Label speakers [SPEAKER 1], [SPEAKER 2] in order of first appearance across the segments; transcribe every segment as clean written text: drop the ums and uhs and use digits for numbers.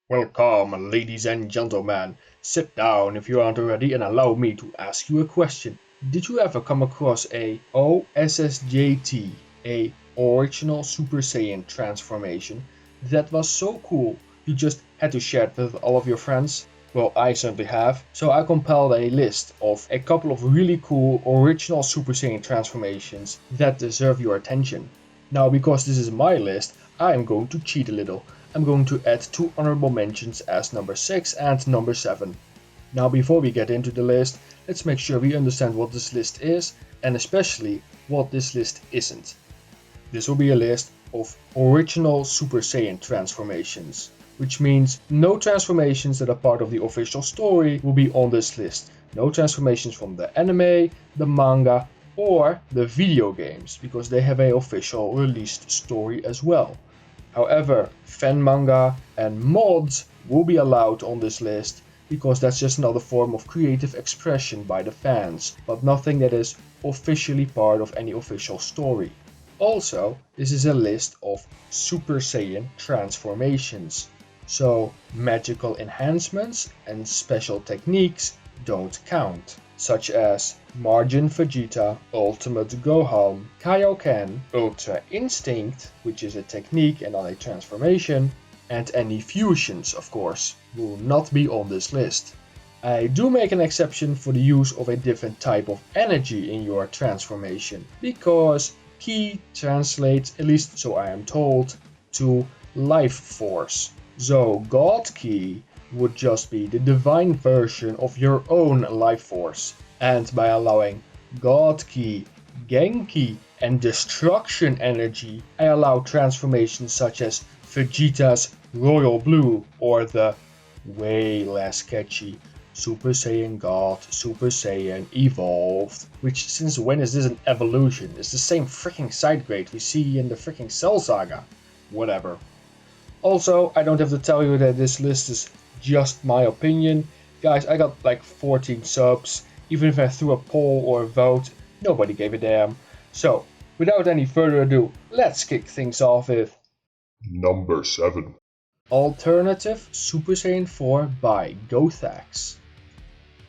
[SPEAKER 1] Welcome, ladies and gentlemen. Sit down if you aren't already and allow me to ask you a question. Did you ever come across a OSSJT, a original Super Saiyan transformation that was so cool you just had to share it with all of your friends? Well, I certainly have. So I compiled a list of a couple of really cool original Super Saiyan transformations that deserve your attention. Now, because this is my list, I am going to cheat a little. I'm going to add two honorable mentions as number 6 and number 7. Now, before we get into the list, let's make sure we understand what this list is and especially what this list isn't. This will be a list of original Super Saiyan transformations, which means no transformations that are part of the official story will be on this list. No transformations from the anime, the manga, or the video games, because they have an official released story as well. However, fan manga and mods will be allowed on this list because that's just another form of creative expression by the fans, but nothing that is officially part of any official story. Also, this is a list of Super Saiyan transformations, so magical enhancements and special techniques don't count, such as Margin Vegeta, Ultimate Gohan, Kaioken, Ultra Instinct, which is a technique and not a transformation, and any fusions, of course, will not be on this list. I do make an exception for the use of a different type of energy in your transformation, because Ki translates, at least so I am told, to life force. So God Ki would just be the divine version of your own life force. And by allowing God Ki, Genki, and Destruction energy, I allow transformations such as Vegeta's Royal Blue or the way less catchy Super Saiyan God, Super Saiyan Evolved, which since when is this an evolution? It's the same freaking side grade we see in the freaking Cell Saga. Whatever. Also, I don't have to tell you that this list is just my opinion. Guys, I got like 14 subs. Even if I threw a poll or a vote, nobody gave a damn. So, without any further ado, let's kick things off with
[SPEAKER 2] Number 7.
[SPEAKER 1] Alternative Super Saiyan 4 by Gothax.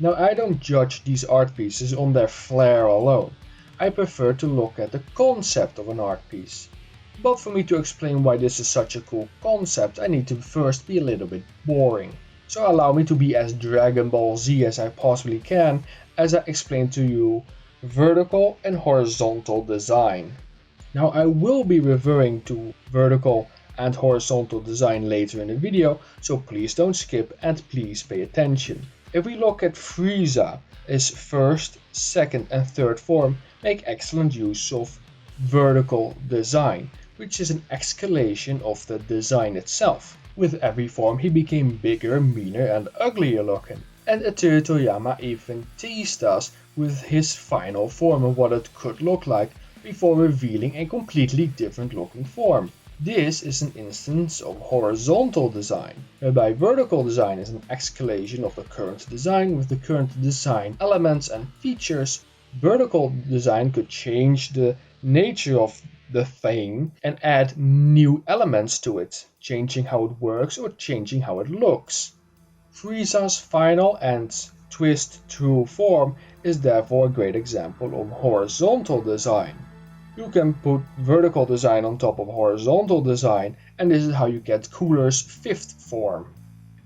[SPEAKER 1] Now, I don't judge these art pieces on their flair alone. I prefer to look at the concept of an art piece. But for me to explain why this is such a cool concept, I need to first be a little bit boring. So allow me to be as Dragon Ball Z as I possibly can as I explain to you vertical and horizontal design. Now I will be referring to vertical and horizontal design later in the video, so please don't skip and please pay attention. If we look at Frieza, his first, second and third form make excellent use of vertical design, which is an escalation of the design itself. With every form he became bigger, meaner and uglier looking. And Akira Toriyama even teased us with his final form of what it could look like before revealing a completely different looking form. This is an instance of horizontal design, whereby vertical design is an escalation of the current design with the current design elements and features. Vertical design could change the nature of the thing and add new elements to it, changing how it works or changing how it looks. Frieza's final and twist true form is therefore a great example of horizontal design. You can put vertical design on top of horizontal design, and this is how you get Cooler's fifth form.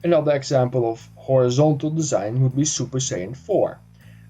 [SPEAKER 1] Another example of horizontal design would be Super Saiyan 4.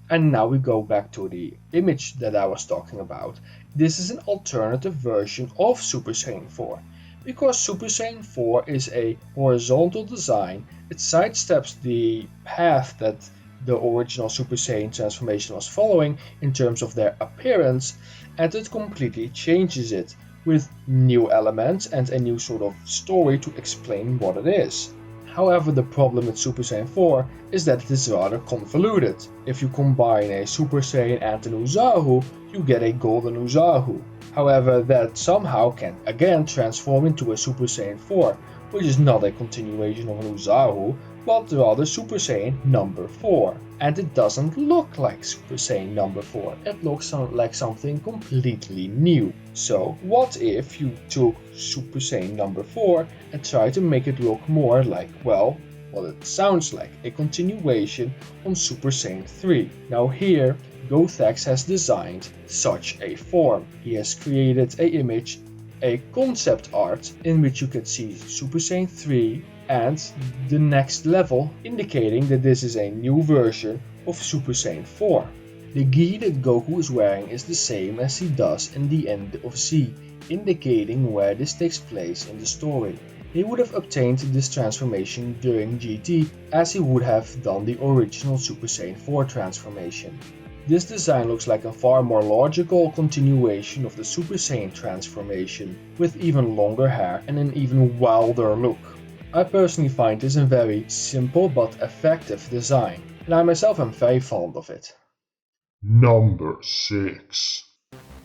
[SPEAKER 1] And now we go back to the image that I was talking about. This is an alternative version of Super Saiyan 4. Because Super Saiyan 4 is a horizontal design, it sidesteps the path that the original Super Saiyan transformation was following in terms of their appearance, and it completely changes it with new elements and a new sort of story to explain what it is. However, the problem with Super Saiyan 4 is that it is rather convoluted. If you combine a Super Saiyan and an Uzahu, you get a Golden Uzahu. However, that somehow can again transform into a Super Saiyan 4, which is not a continuation of an Uzaru, but rather Super Saiyan number 4. And it doesn't look like Super Saiyan number 4, it looks like something completely new. So what if you took Super Saiyan number 4 and tried to make it look more like, well, what it sounds like, a continuation on Super Saiyan 3. Now here, Gothex has designed such a form. He has created an image, a concept art, in which you can see Super Saiyan 3 and the next level, indicating that this is a new version of Super Saiyan 4. The gi that Goku is wearing is the same as he does in the end of Z, indicating where this takes place in the story. He would have obtained this transformation during GT as he would have done the original Super Saiyan 4 transformation. This design looks like a far more logical continuation of the Super Saiyan transformation, with even longer hair and an even wilder look. I personally find this a very simple but effective design, and I myself am very fond of it.
[SPEAKER 2] Number 6.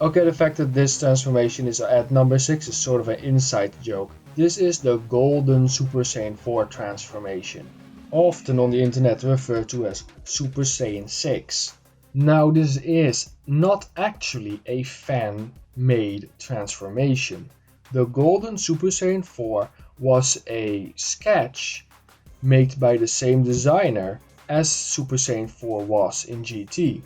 [SPEAKER 1] Okay, the fact that this transformation is at number 6 is sort of an inside joke. This is the Golden Super Saiyan 4 transformation, often on the internet referred to as Super Saiyan 6. Now this is not actually a fan-made transformation. The Golden Super Saiyan 4 was a sketch made by the same designer as Super Saiyan 4 was in GT.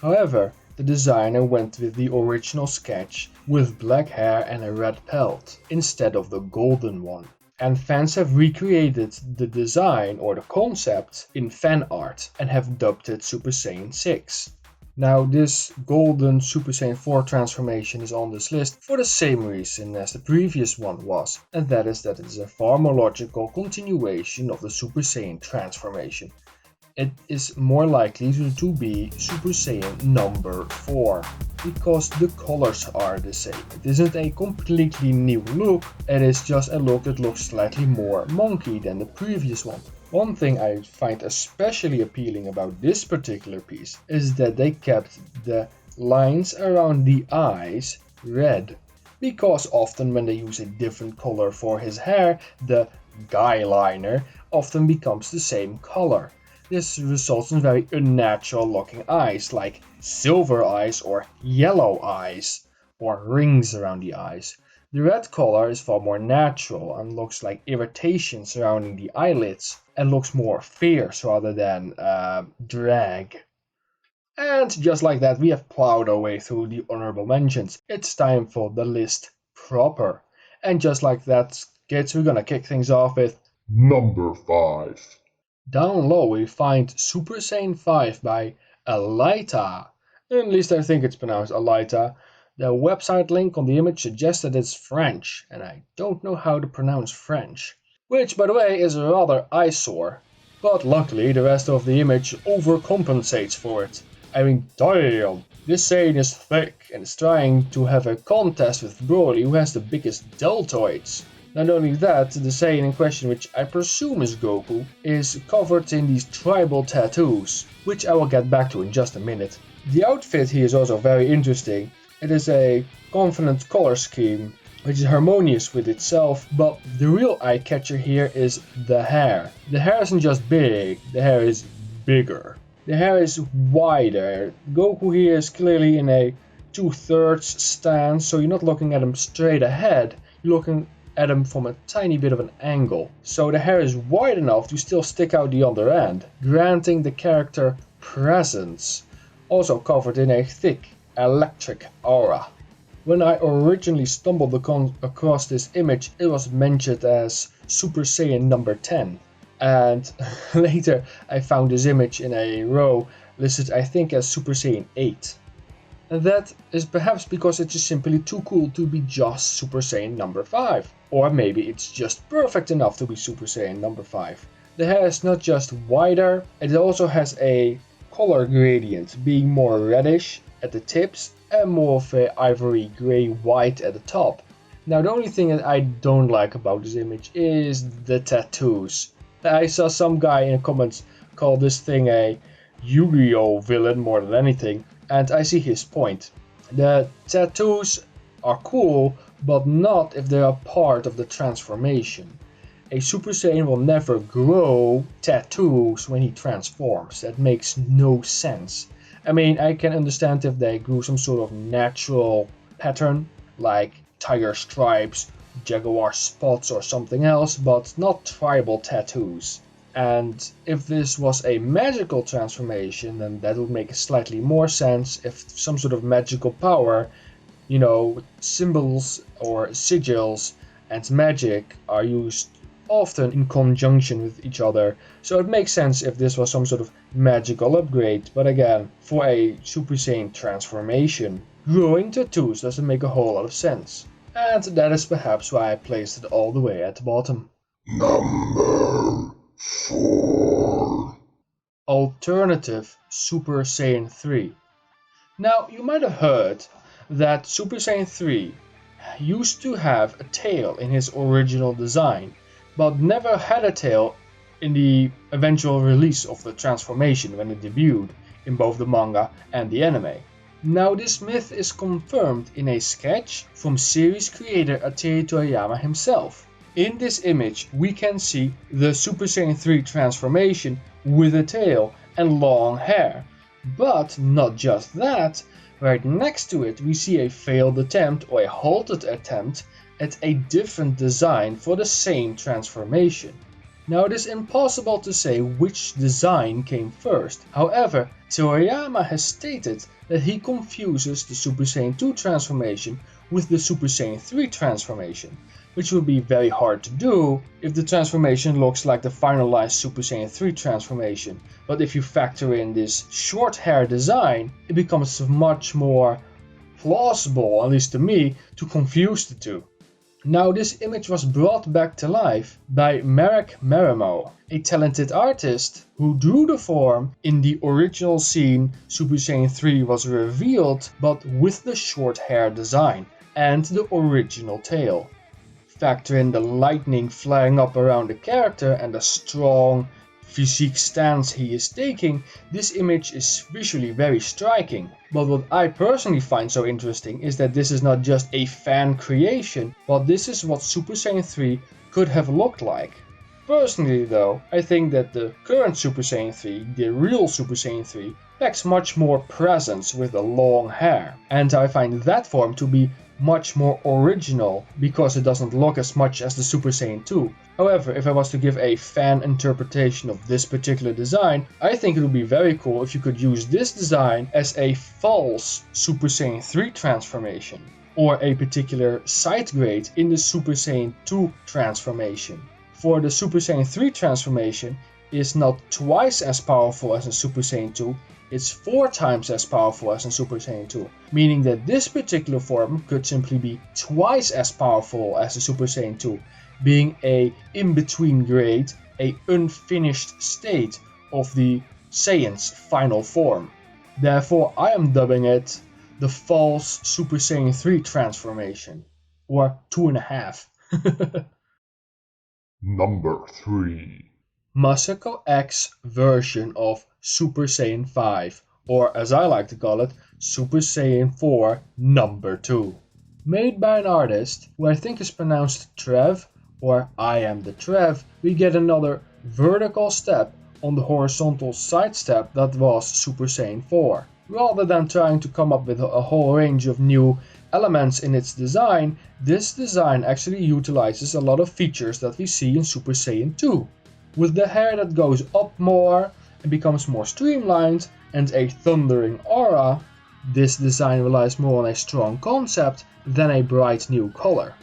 [SPEAKER 1] However, the designer went with the original sketch with black hair and a red pelt instead of the golden one. And fans have recreated the design or the concept in fan art and have dubbed it Super Saiyan 6. Now this Golden Super Saiyan 4 transformation is on this list for the same reason as the previous one was, and that is that it is a far more logical continuation of the Super Saiyan transformation. It is more likely to be Super Saiyan number 4, because the colors are the same. It isn't a completely new look, it is just a look that looks slightly more monkey than the previous one. One thing I find especially appealing about this particular piece is that they kept the lines around the eyes red, because often when they use a different color for his hair, the guy liner often becomes the same color. This results in very unnatural looking eyes, like silver eyes or yellow eyes, or rings around the eyes. The red color is far more natural and looks like irritation surrounding the eyelids, and looks more fierce rather than drag. And just like that, we have plowed our way through the honorable mentions. It's time for the list proper. And just like that, kids, we're gonna kick things off with
[SPEAKER 2] Number 5.
[SPEAKER 1] down low we find Super Saiyan 5 by Eita. At least I think it's pronounced Eita. The website link on the image suggests that it's French, and I don't know how to pronounce French. Which, by the way, is a rather eyesore. But luckily the rest of the image overcompensates for it. I mean, damn! This Saiyan is thick and is trying to have a contest with Broly, who has the biggest deltoids. Not only that, the Saiyan in question, which I presume is Goku, is covered in these tribal tattoos, which I will get back to in just a minute. The outfit here is also very interesting. It is a confident color scheme, which is harmonious with itself, but the real eye-catcher here is the hair. The hair isn't just big, the hair is bigger. The hair is wider. Goku here is clearly in a 2/3 stance, so you're not looking at him straight ahead, you're looking at him from a tiny bit of an angle. So the hair is wide enough to still stick out the other end, granting the character presence, also covered in a thick electric aura. When I originally stumbled across this image, it was mentioned as Super Saiyan number 10, and later I found this image in a row listed I think as Super Saiyan 8. And that is perhaps because it's just simply too cool to be just Super Saiyan number 5. Or maybe it's just perfect enough to be Super Saiyan number 5. The hair is not just wider, it also has a color gradient, being more reddish at the tips and more of a ivory grey white at the top. Now the only thing that I don't like about this image is the tattoos. I saw some guy in the comments call this thing a Yu-Gi-Oh villain more than anything, and I see his point. The tattoos are cool, but not if they are part of the transformation. a Super Saiyan will never grow tattoos when he transforms. That makes no sense. I mean, I can understand if they grew some sort of natural pattern, like tiger stripes, jaguar spots or something else, but not tribal tattoos. And if this was a magical transformation, then that would make slightly more sense if some sort of magical power, symbols or sigils and magic are used often in conjunction with each other. So it makes sense if this was some sort of magical upgrade. But again, for a Super Saiyan transformation, growing tattoos doesn't make a whole lot of sense. And that is perhaps why I placed it all the way at the bottom.
[SPEAKER 2] Number 4.
[SPEAKER 1] Alternative Super Saiyan 3. Now, you might have heard that Super Saiyan 3 used to have a tail in his original design, but never had a tail in the eventual release of the transformation when it debuted in both the manga and the anime. Now this myth is confirmed in a sketch from series creator Akira Toriyama himself. In this image we can see the Super Saiyan 3 transformation with a tail and long hair. But not just that, right next to it we see a failed attempt or a halted attempt at a different design for the same transformation. Now it is impossible to say which design came first. However, Toriyama has stated that he confuses the Super Saiyan 2 transformation with the Super Saiyan 3 transformation, which would be very hard to do if the transformation looks like the finalized Super Saiyan 3 transformation. But if you factor in this short hair design, it becomes much more plausible, at least to me, to confuse the two. Now this image was brought back to life by Marek Marimo, a talented artist who drew the form in the original scene Super Saiyan 3 was revealed, but with the short hair design and the original tail. Factor in the lightning flying up around the character and the strong physique stance he is taking, this image is visually very striking. But what I personally find so interesting is that this is not just a fan creation, but this is what Super Saiyan 3 could have looked like. Personally though, I think that the current Super Saiyan 3, the real Super Saiyan 3, packs much more presence with the long hair. And I find that form to be much more original because it doesn't look as much as the Super Saiyan 2. However, if I was to give a fan interpretation of this particular design, I think it would be very cool if you could use this design as a false Super Saiyan 3 transformation, or a particular side grade in the Super Saiyan 2 transformation. For the Super Saiyan 3 transformation is not twice as powerful as a Super Saiyan 2, it's 4 times as powerful as in Super Saiyan 2, meaning that this particular form could simply be twice as powerful as the Super Saiyan 2, being a in-between grade, a unfinished state of the Saiyan's final form. Therefore, I am dubbing it the false Super Saiyan 3 transformation, or 2.5.
[SPEAKER 2] Number 3.
[SPEAKER 1] Masako X version of Super Saiyan 5, or as I like to call it, Super Saiyan 4 number 2. Made by an artist who I think is pronounced Trev, or I am the Trev, we get another vertical step on the horizontal side step that was Super Saiyan 4. Rather than trying to come up with a whole range of new elements in its design, this design actually utilizes a lot of features that we see in Super Saiyan 2. With the hair that goes up more and becomes more streamlined and a thundering aura, this design relies more on a strong concept than a bright new color.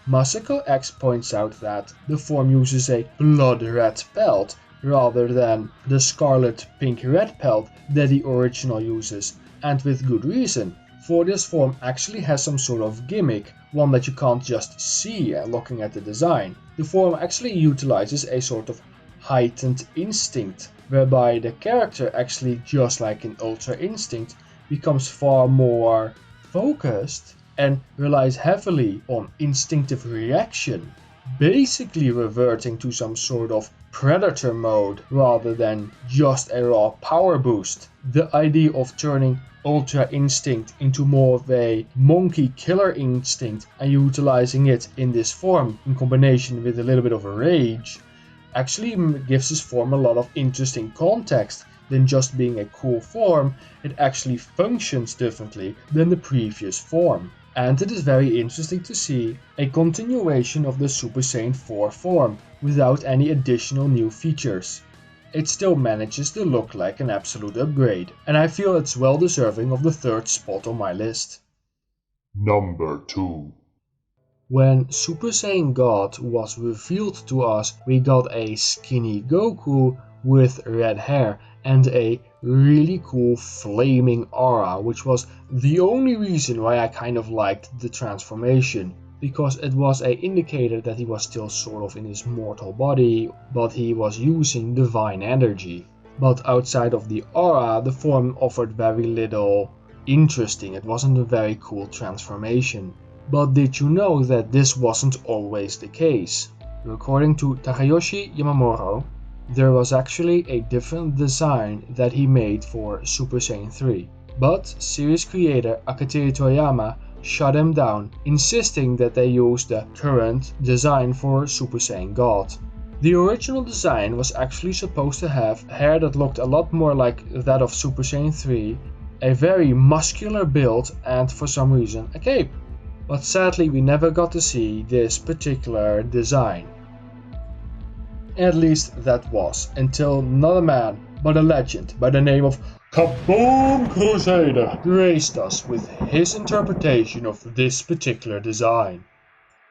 [SPEAKER 1] Masako X points out that the form uses a blood red pelt rather than the scarlet pink red pelt that the original uses, and with good reason, for this form actually has some sort of gimmick, one that you can't just see looking at the design. The form actually utilizes a sort of heightened instinct, whereby the character actually, just like in Ultra Instinct, becomes far more focused and relies heavily on instinctive reaction, basically reverting to some sort of predator mode rather than just a raw power boost. The idea of turning Ultra Instinct into more of a monkey killer instinct and utilizing it in this form in combination with a little bit of a rage actually gives this form a lot of interesting context. Than just being a cool form, it actually functions differently than the previous form. And it is very interesting to see a continuation of the Super Saiyan 4 form without any additional new features. It still manages to look like an absolute upgrade, and I feel it's well deserving of the third spot on my list.
[SPEAKER 2] Number 2.
[SPEAKER 1] When Super Saiyan God was revealed to us, we got a skinny Goku with red hair and a really cool flaming aura, which was the only reason why I kind of liked the transformation, because it was an indicator that he was still sort of in his mortal body, but he was using divine energy. But outside of the aura, the form offered very little interesting. It wasn't a very cool transformation. But did you know that this wasn't always the case? According to Takayoshi Yamamoto, there was actually a different design that he made for Super Saiyan 3, but series creator Akira Toriyama shut him down, insisting that they use the current design for Super Saiyan God. The original design was actually supposed to have hair that looked a lot more like that of Super Saiyan 3, a very muscular build, and for some reason a cape. But sadly we never got to see this particular design. At least that was, until not a man, but a legend by the name of Kaboom Crusader graced us with his interpretation of this particular design.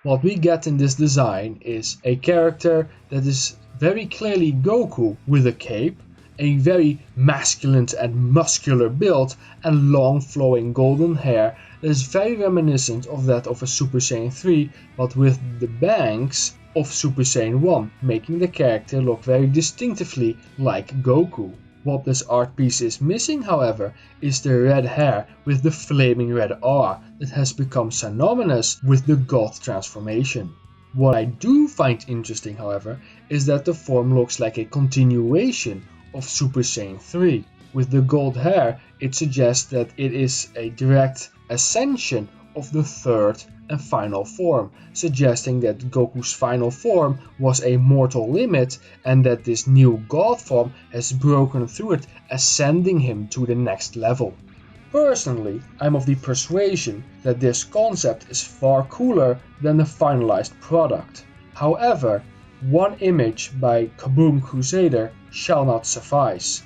[SPEAKER 1] What we get in this design is a character that is very clearly Goku with a cape, a very masculine and muscular build, and long flowing golden hair that is very reminiscent of that of a Super Saiyan 3, but with the bangs of Super Saiyan 1, making the character look very distinctively like Goku. What this art piece is missing, however, is the red hair with the flaming red aura that has become synonymous with the God transformation. What I do find interesting, however, is that the form looks like a continuation of Super Saiyan 3. With the gold hair, it suggests that it is a direct ascension of the third and final form, suggesting that Goku's final form was a mortal limit and that this new God form has broken through it, ascending him to the next level. Personally, I'm of the persuasion that this concept is far cooler than the finalized product. However, one image by Kaboom Crusader shall not suffice.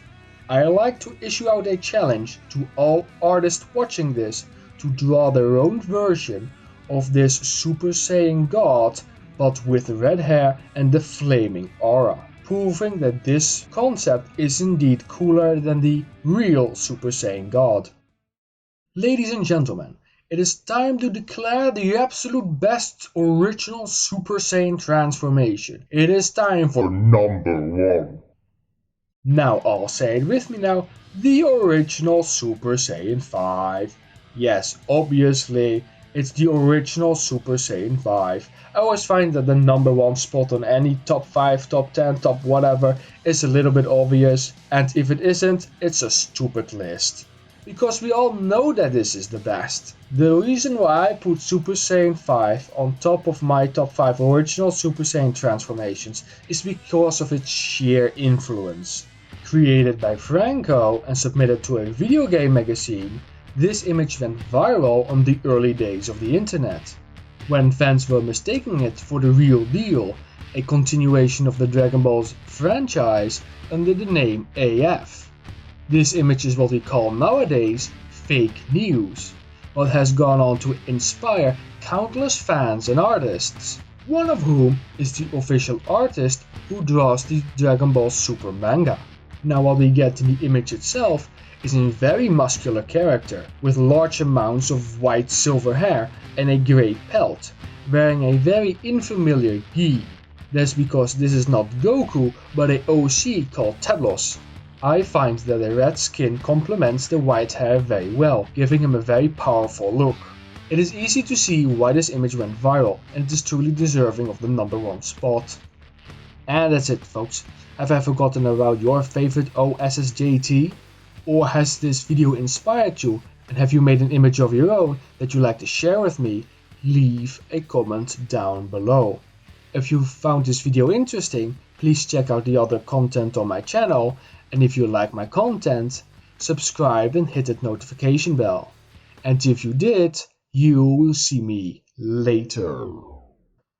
[SPEAKER 1] I like to issue out a challenge to all artists watching this to draw their own version of this Super Saiyan God, but with red hair and the flaming aura, proving that this concept is indeed cooler than the real Super Saiyan God. Ladies and gentlemen, it is time to declare the absolute best original Super Saiyan transformation. It is time for
[SPEAKER 2] number 1.
[SPEAKER 1] Now all say it with me now, the original Super Saiyan 5. Yes, obviously, it's the original Super Saiyan 5. I always find that the number 1 spot on any top 5, top 10, top whatever is a little bit obvious, and if it isn't, it's a stupid list. Because we all know that this is the best. The reason why I put Super Saiyan 5 on top of my top 5 original Super Saiyan transformations is because of its sheer influence. Created by Franco and submitted to a video game magazine, this image went viral on the early days of the internet, when fans were mistaking it for the real deal, a continuation of the Dragon Ball franchise under the name AF. This image is what we call nowadays fake news, but has gone on to inspire countless fans and artists, one of whom is the official artist who draws the Dragon Ball Super manga. Now what we get in the image itself is a very muscular character with large amounts of white silver hair and a grey pelt, wearing a very unfamiliar gi. That's because this is not Goku but a OC called Tablos. I find that the red skin complements the white hair very well, giving him a very powerful look. It is easy to see why this image went viral, and it is truly deserving of the number 1 spot. And that's it, folks. Have I forgotten about your favorite OSSJT? Or has this video inspired you, and have you made an image of your own that you'd like to share with me? Leave a comment down below. If you found this video interesting, please check out the other content on my channel, and if you like my content, subscribe and hit that notification bell. And if you did, you will see me later.